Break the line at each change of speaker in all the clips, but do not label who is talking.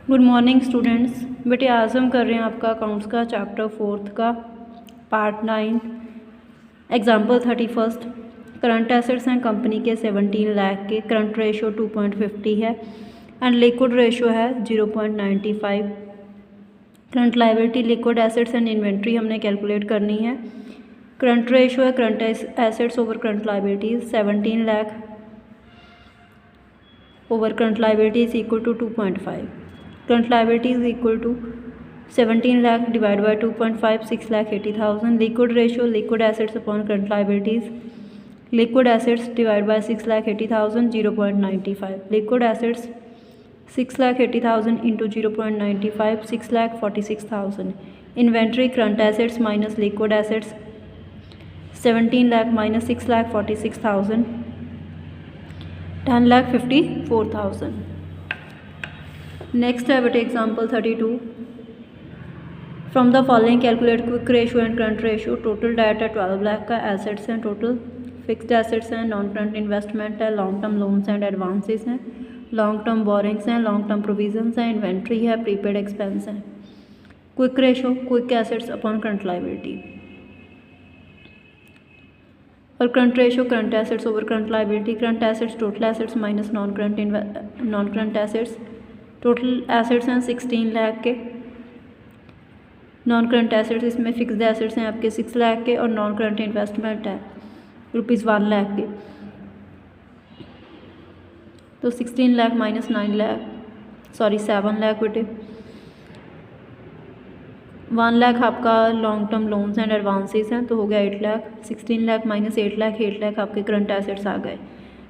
Good morning students. बेटे आज हम कर रहे हैं आपका अकाउंट्स का चैप्टर 4 का पार्ट 9 एग्जाम्पल 31। करंट एसेट्स हैं कंपनी के 17 लाख के। करंट रेशो 2.50 है एंड लिक्विड रेशो है 0.95। Current liability, liquid assets and inventory हमने कैलकुलेट करनी है। करंट रेशो है current assets over current liabilities 17 lakh over current liability is equal to 2.5। Current liability is equal to 17 lakh divide by 2.5 6,80,000। Liquid ratio liquid assets upon current liabilities, liquid assets divide by 6,80,000 0.95। Liquid assets 6,80,000 into 0.95 6,46,000। Inventory current assets minus liquid assets 17 lakh minus 6,46,000 10,54,000। Next है बेटे example 32। From the following calculate quick ratio and current ratio. Total debt है 12 लाख का। Assets हैं total, fixed assets हैं, non current investment है, long term loans and advances हैं, long term borrowings हैं, long term provisions हैं, इन्वेंट्री है, prepaid expense हैं। Quick ratio quick assets upon current liability और current ratio current assets over current liability. Current assets total assets minus non current assets. Total assets हैं 16 लाख के। Non current assets इसमें fixed assets हैं आपके 6 लाख के और non current investment है ₹1 लाख के। तो 16 लाख माइनस 7 लाख बेटे। 1 लाख आपका long term loans and advances हैं तो हो गया 8 लाख। 16 लाख माइनस 8 लाख आपके करंट एसेट्स आ गए।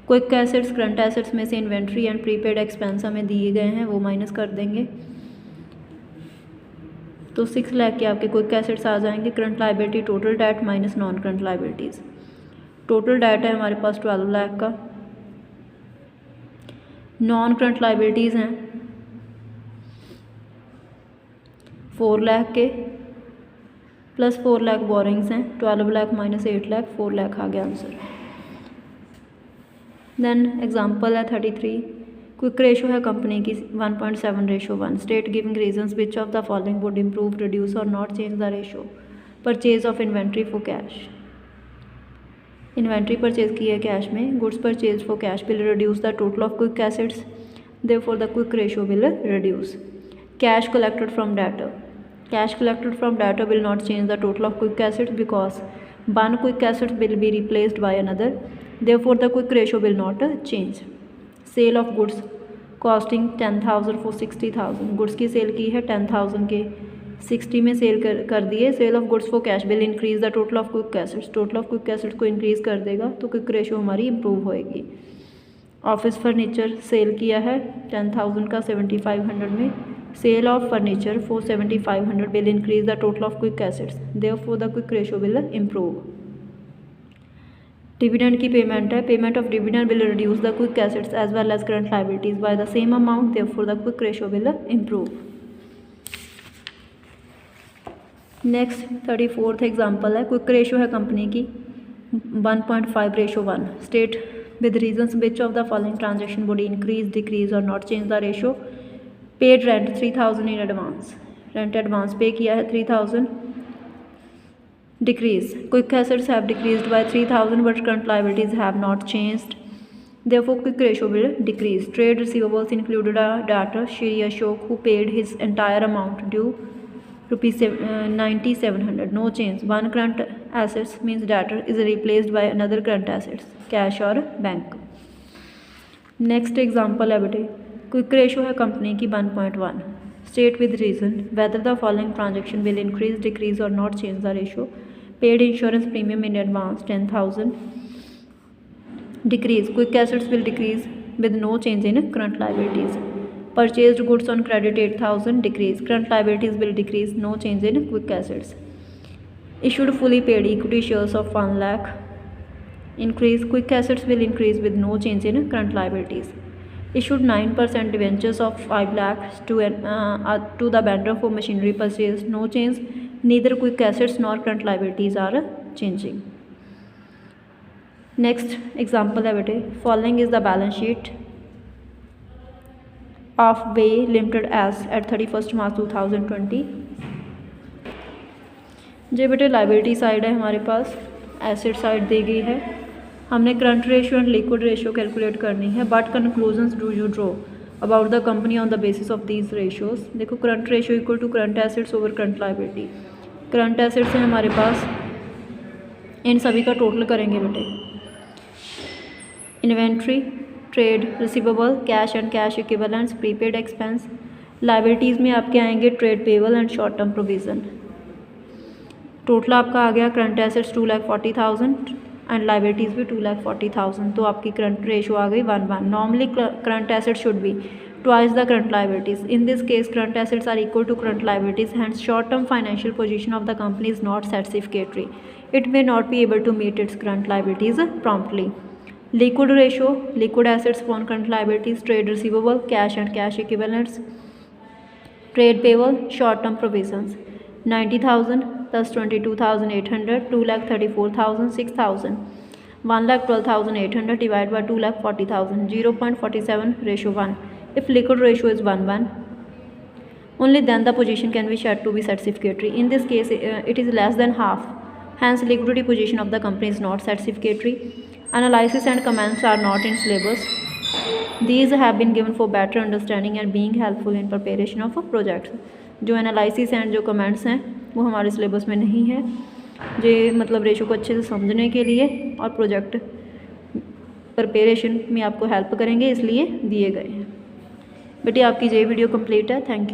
क्विक एसेट्स करंट एसेट्स में से इन्वेंट्री एंड प्रीपेड एक्सपेंस हमें दिए गए हैं वो माइनस कर देंगे तो 6 लाख के आपके क्विक एसेट्स आ जाएंगे। Current liability total date minus non current liabilities. Total debt है हमारे पास 12 लाख का। नॉन करंट लाइबिलिटीज़ हैं 4 लाख के प्लस 4 लाख बोरिंग्स हैं। 12 लाख माइनस 8 लाख 4 लाख आ गया आंसर। देन एग्जाम्पल है 33। क्विक रेशो है कंपनी की 1.7:1। State giving reasons which of the following would improve reduce और not change the ratio. Purchase of inventory for cash. Inventory purchase की है कैश में। Goods purchase for cash will reduce the total of quick assets, therefore the quick ratio will reduce. Cash collected from debtor, cash collected from debtor will not change the total of quick assets because one quick asset will be replaced by another, therefore the quick ratio will not change. Sale of goods costing 10,000 for 60,000। Goods की sale की है 10,000 के 60 में sale कर दिए। Sale of goods for cash will increase the total of quick assets, total of quick assets को increase कर देगा तो क्विक रेशो हमारी इंप्रूव होएगी। ऑफिस फर्नीचर सेल किया है 10,000 का 7,500 में। Sale of furniture for 7,500 will increase the total of quick assets, therefore the quick ratio will improve. Dividend की पेमेंट है। Payment of dividend will reduce the quick assets as well as current liabilities by the same amount, therefore the quick ratio will improve. Next 34th example है। Quick ratio है company की 1.5:1। State with reasons which of the following transaction would increase, decrease or not change the ratio। paid rent 3,000 in advance, rent advance पे किया है 3,000। decrease quick assets have decreased by 3,000 but current liabilities have not changed, therefore quick ratio will decrease। trade receivables included a debtor Shri Ashok who paid his entire amount due ₹9,700, no change। one current assets means debtor is replaced by another current assets, cash और bank. Next example है बेटे। Quick ratio है company की 1.1। State with reason whether the following transaction will increase, decrease और not change the ratio. Paid insurance premium in advance 10,000। Decrease quick assets will decrease with no change in current liabilities. Purchased goods on credit 8,000। Decrease current liabilities will decrease, no change in quick assets. Issued fully paid equity shares of 1 lakh. increase quick assets will increase with no change in current liabilities। issued 9% debentures of 5 lakhs to the vendor for machinery purchase, no change, neither quick assets nor current liabilities are changing। next example है बेटे। following is the balance sheet of way limited as at 31 March 2020। जे बेटे liability side है हमारे पास, asset side दी गई है, हमने current ratio and liquid ratio calculate करनी है। But conclusions do you draw about the company on the basis of these ratios. देखो current ratio equal to current assets over current liability. Current assets हैं हमारे पास, इन सभी का total करेंगे बेटे। Inventory, trade receivable, cash and cash equivalents, prepaid expense. Liabilities में आपके आएंगे trade payable and short term provision. Total आपका आ गया करंट एसेट्स 2,40,000 एंड लाइबिलिटीज़ भी 2,40,000। तो आपकी करंट रेशो आ गई 1:1। Normally current assets should be twice the current liabilities. In this case, current assets are equal to current liabilities, hence short-term financial position of the company is not satisfactory. It may not be able to meet its current liabilities promptly. Liquid ratio, liquid assets upon current liabilities, trade receivable, cash and cash equivalents, trade payable, short-term provisions. 90,000 plus 22,800, 2,34,000, 6,000. 1,12,800 divided by 2,40,000, 0.47 ratio 1. If liquid ratio is 1:1, only then the position can be said to be satisfactory. In this case, it is less than half. Hence, liquidity position of the company is not satisfactory. Analysis and comments are not in syllabus. These have been given for better understanding and being helpful in preparation of projects. जो analysis and जो comments हैं वो हमारे syllabus में नहीं है, जो मतलब रेशो को अच्छे से समझने के लिए और प्रोजेक्ट प्रिपरेशन में आपको हेल्प करेंगे, इसलिए दिए गए हैं। बेटे आपकी ये वीडियो कंप्लीट है। Thank you.